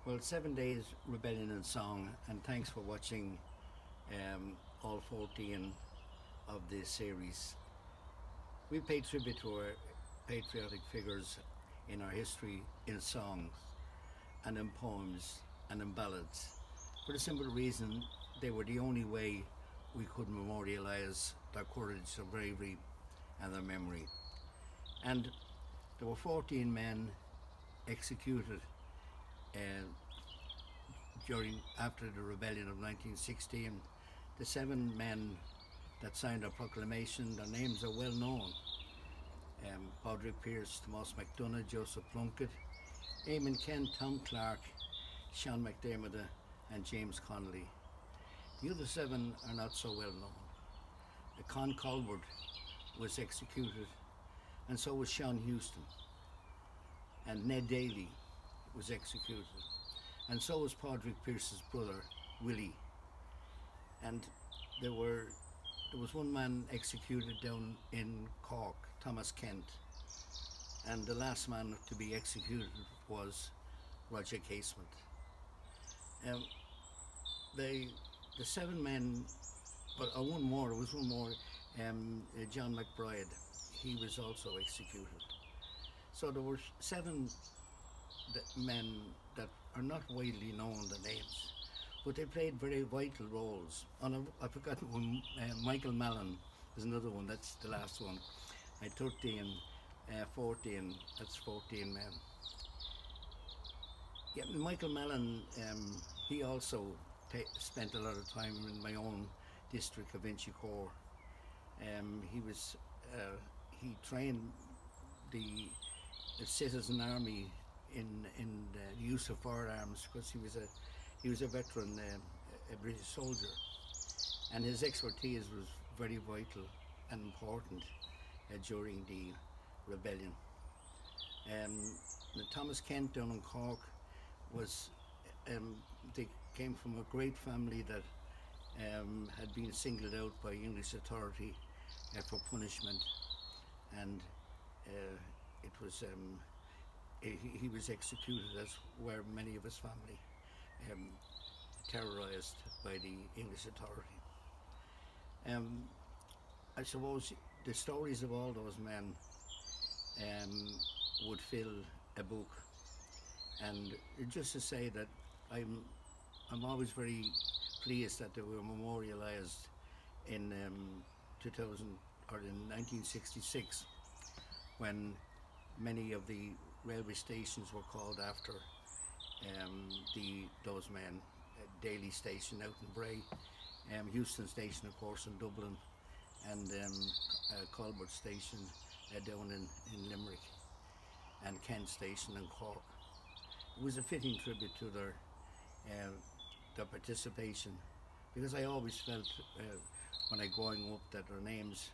Well, 7 days rebellion and song, and thanks for watching all 14 of this series. We pay tribute to our patriotic figures in our history in songs and in poems and in ballads, for the simple reason they were the only way we could memorialize their courage, their bravery and their memory. And there were 14 men executed after the rebellion of 1916. The 7 men that signed our proclamation, their names are well known. Padraig Pearse, Thomas MacDonagh, Joseph Plunkett, Eamon Kent, Tom Clark, Sean McDermott and James Connolly. The other 7 are not so well known. Con Colbert was executed, and so was Sean Houston. And Ned Daly was executed, and so was Padraig Pearse's brother Willie. And there was one man executed down in Cork, Thomas Kent, and the last man to be executed was Roger Casement. The 7 men, but there was one more, John McBride. He was also executed. So there were 7 men that are not widely known, the names, but they played very vital roles. And I've forgotten one. Michael Mallon is another one. That's the last one. 13, 14. That's 14 men. Yeah, Michael Mallon. He also spent a lot of time in my own district of Inchicore. He trained the citizen army in the use of firearms, because he was a veteran, a British soldier, and his expertise was very vital and important during the rebellion. Thomas Kent down in Cork they came from a great family that had been singled out by English authority for punishment, and he was executed, as were many of his family, terrorized by the English authority. I suppose the stories of all those men would fill a book, and just to say that I'm always very pleased that they were memorialized in 1966, when many of the railway stations were called after those men. Daly Station out in Bray, Euston Station of course in Dublin, and Colbert Station down in Limerick, and Kent Station in Cork. It was a fitting tribute to their participation, because I always felt when I growing up that their names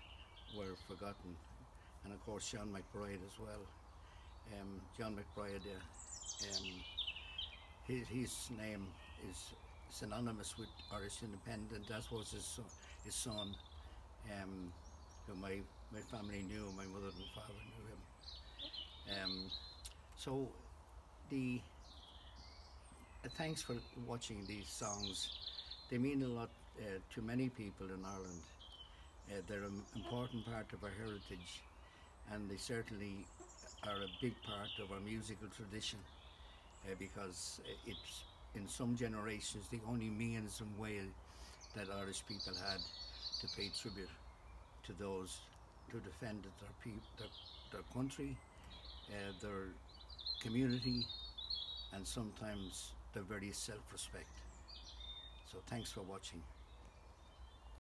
were forgotten. And of course John McBride as well. John McBride, his name is synonymous with Irish independence, as was his son, who my family knew, my mother and father knew him. So thanks for watching these songs. They mean a lot to many people in Ireland. They're an important part of our heritage, and they certainly are a big part of our musical tradition, because it's, in some generations, the only means and way that Irish people had to pay tribute to those who defended their country, their community, and sometimes their very self-respect. So thanks for watching.